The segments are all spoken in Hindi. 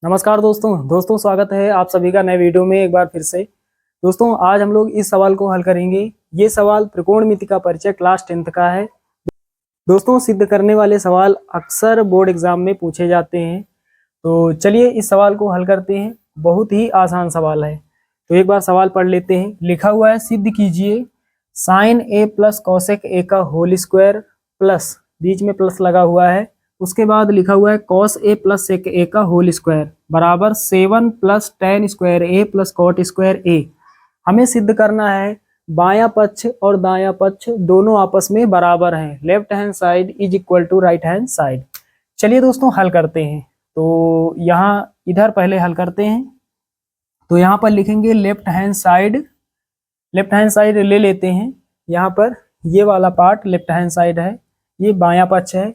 नमस्कार दोस्तों स्वागत है आप सभी का नए वीडियो में एक बार फिर से। दोस्तों आज हम लोग इस सवाल को हल करेंगे। ये सवाल त्रिकोणमिति का परिचय क्लास 10th का है। दोस्तों सिद्ध करने वाले सवाल अक्सर बोर्ड एग्जाम में पूछे जाते हैं, तो चलिए इस सवाल को हल करते हैं। बहुत ही आसान सवाल है, तो एक बार सवाल पढ़ लेते हैं। लिखा हुआ है, सिद्ध कीजिए sine A plus cosec A का होल स्क्वायर प्लस, बीच में प्लस लगा हुआ है, उसके बाद लिखा हुआ है cos A plus sec A का होल स्क्वायर बराबर 7 प्लस टेन स्क्वायर ए प्लस कॉट स्क्वायर ए। हमें सिद्ध करना है बायां पक्ष और दायां पक्ष दोनों आपस में बराबर हैं। Left hand side is equal to right hand side. चलिए दोस्तों हल करते हैं। तो यहाँ इधर पहले हल करते हैं। तो यहाँ पर लिखेंगे लेफ्ट हैंड साइड ले लेते हैं। यहाँ पर ये वाला पार्ट लेफ्ट हैंड साइड है, ये बायां पक्ष है।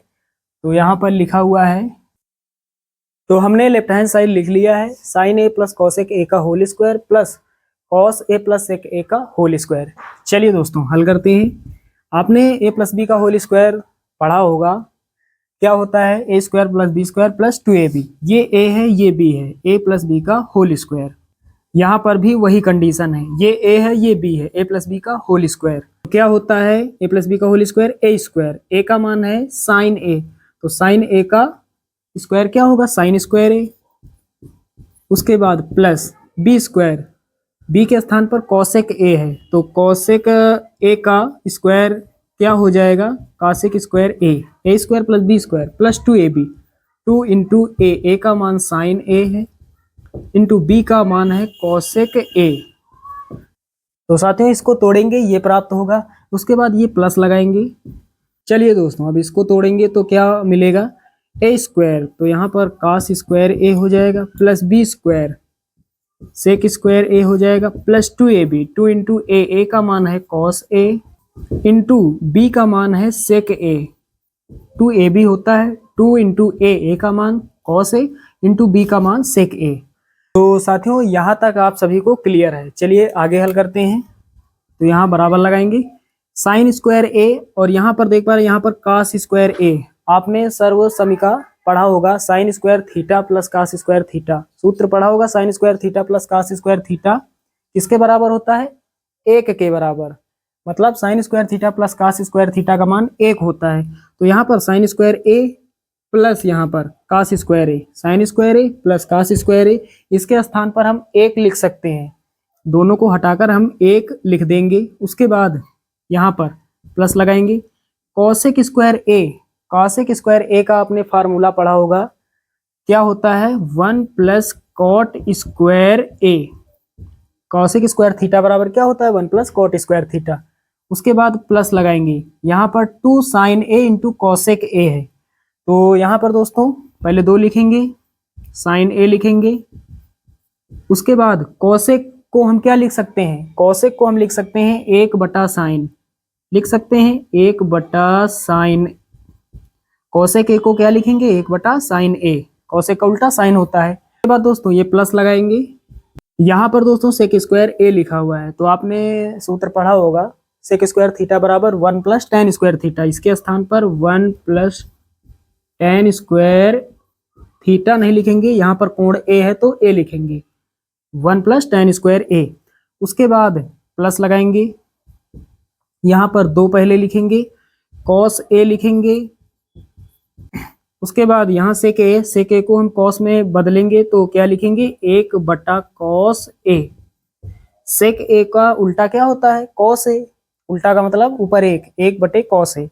तो यहाँ पर लिखा हुआ है, तो हमने लेफ्ट हैंड साइड लिख लिया है sine A plus cosec A का whole square plus cos A plus sec A का होल स्क्वायर। चलिए दोस्तों हल करते हैं। आपने ए प्लस बी का होल स्क्वायर पढ़ा होगा, क्या होता है A square plus B square plus 2ab। ये ए है ये बी है, ए प्लस बी का होल स्क्वायर। यहाँ पर भी वही कंडीशन है, ये ए है ये बी है, ए प्लस बी का होल स्क्वायर। क्या होता है ए प्लस बी का होल स्क्वायर ए स्क्वायर, ए का मान है साइन ए, तो साइन ए का स्क्वायर क्या होगा साइन स्क्वायर ए। उसके बाद प्लस बी स्क्वायर, बी के स्थान पर कॉसेक ए है, तो कॉसेक ए का स्क्वायर क्या हो जाएगा cosec square A square plus B square plus 2ab। 2 into A का मान साइन ए है इंटू बी का मान है कॉसेक ए। तो साथियों इसको तोड़ेंगे ये प्राप्त होगा, उसके बाद ये प्लस लगाएंगे। चलिए दोस्तों अब इसको तोड़ेंगे तो क्या मिलेगा ए स्क्वायर, तो यहाँ पर कास स्क्वायर ए हो जाएगा plus B square sec square A हो जाएगा प्लस 2ab। 2 इंटू ए का मान है कॉस ए इंटू बी का मान है सेक ए। 2ab होता है 2 इंटू ए का मान कॉस ए इंटू बी का मान सेक ए। तो साथियों यहाँ तक आप सभी को क्लियर है। चलिए आगे हल करते हैं। तो यहाँ बराबर लगाएंगे साइन स्क्वायर ए और यहाँ पर देख पा रहे हैं यहाँ पर कास स्क्वायर ए। आपने सर्व समीका पढ़ा होगा sine square theta plus cos square theta, सूत्र पढ़ा होगा sine square theta plus cos square theta किसके बराबर होता है 1 के बराबर, मतलब sine square theta plus cos square theta का मान 1 होता है। तो यहाँ पर साइन स्क्वायर ए प्लस यहाँ पर कास स्क्वायर ए, साइन स्क्वायर ए प्लस कास स्क्वायर ए, इसके स्थान पर हम 1 लिख सकते हैं, दोनों को हटाकर हम 1 लिख देंगे। उसके बाद यहाँ पर प्लस लगाएंगे कॉसेक स्क्वायर ए, कॉसेक स्क्वायर ए का आपने फार्मूला पढ़ा होगा, क्या होता है 1 प्लस कॉट स्क्वायर ए। कॉसेक स्क्वायर थीटा बराबर क्या होता है 1 प्लस कॉट स्क्वायर थीटा। उसके बाद प्लस लगाएंगे, यहाँ पर 2 sine A into cosec A है, तो यहाँ पर दोस्तों पहले 2 लिखेंगे साइन ए लिखेंगे। उसके बाद कॉसेक को हम क्या लिख सकते हैं, कॉसेक को हम लिख सकते हैं 1 बटा साइन, लिख सकते हैं 1 बटा साइन। कॉसेक ए को क्या लिखेंगे 1 बटा साइन ए, कॉसेक का उल्टा साइन होता है। उसके बाद दोस्तों ये प्लस लगाएंगे, यहाँ पर दोस्तों सेक स्क्वायर ए लिखा हुआ है, तो आपने सूत्र पढ़ा होगा सेक स्क्वायर थीटा बराबर 1 प्लस टेन स्क्वायर थीटा, इसके स्थान पर 1 प्लस टेन स्क्वायर थीटा नहीं लिखेंगे, यहाँ पर कोण ए है तो ए लिखेंगे 1 प्लस टेन स्क्वायर ए। उसके बाद प्लस लगाएंगे, यहाँ पर 2 पहले लिखेंगे कॉस ए लिखेंगे। उसके बाद यहाँ सेक ए को हम कॉस में बदलेंगे तो क्या लिखेंगे 1 बटा कॉस ए। सेक ए का उल्टा क्या होता है कॉस ए, उल्टा का मतलब ऊपर 1 बटे कॉस ए,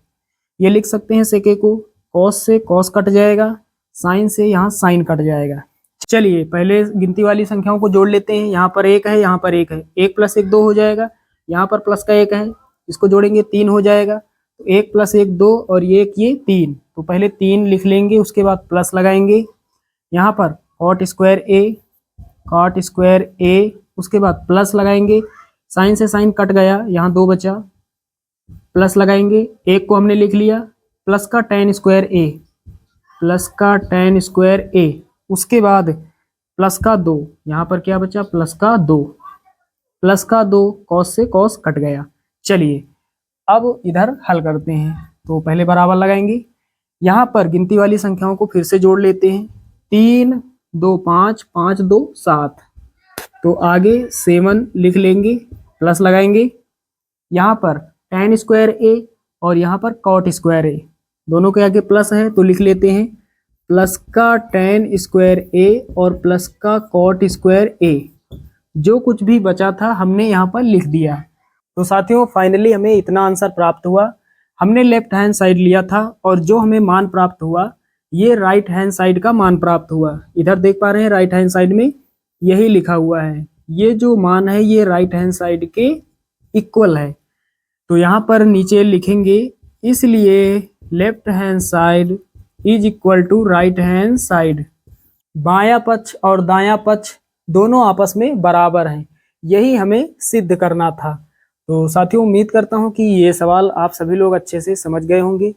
ये लिख सकते हैं सेक ए को। कॉस से कॉस कट जाएगा, साइन से यहाँ साइन कट जाएगा। चलिए पहले गिनती वाली संख्याओं को जोड़ लेते हैं, यहाँ पर 1 है यहाँ पर 1 है, 1 प्लस 1 2 हो जाएगा, यहाँ पर प्लस का 1 है, इसको जोड़ेंगे 3 हो जाएगा, तो 1 प्लस 1 2 और ये 3, तो पहले 3 लिख लेंगे, उसके बाद प्लस लगाएंगे। यहाँ पर कॉट स्क्वायर ए, उसके बाद प्लस लगाएंगे, साइन से साइन कट गया, यहाँ 2 बचा, प्लस लगाएंगे, 1 को हमने लिख लिया प्लस का टेन स्क्वायर ए, प्लस का टेन स्क्वायर ए। उसके बाद प्लस का 2, यहाँ पर क्या बचा प्लस का 2 कॉस से कॉस कट गया। चलिए अब इधर हल करते हैं, तो पहले बराबर लगाएंगे, यहाँ पर गिनती वाली संख्याओं को फिर से जोड़ लेते हैं। 3 2 5 5 2 7। तो आगे 7 लिख लेंगे, प्लस लगाएंगे। यहाँ पर tan स्क्वायर ए और यहाँ पर cot स्क्वायर ए, दोनों के आगे प्लस है तो लिख लेते हैं प्लस का tan स्क्वायर ए और प्लस का cot स्क्वायर ए। जो कुछ भी बचा था हमने यहाँ पर लिख दिया। तो साथियों फाइनली हमें इतना आंसर प्राप्त हुआ। हमने लेफ्ट हैंड साइड लिया था और जो हमें मान प्राप्त हुआ ये राइट हैंड साइड का मान प्राप्त हुआ। इधर देख पा रहे हैं राइट हैंड साइड में यही लिखा हुआ है, ये जो मान है ये राइट हैंड साइड के इक्वल है। तो यहाँ पर नीचे लिखेंगे इसलिए left hand side is equal to right hand side. बायां पक्ष और दायां पक्ष दोनों आपस में बराबर हैं, यही हमें सिद्ध करना था। तो साथियों उम्मीद करता हूं कि ये सवाल आप सभी लोग अच्छे से समझ गए होंगे।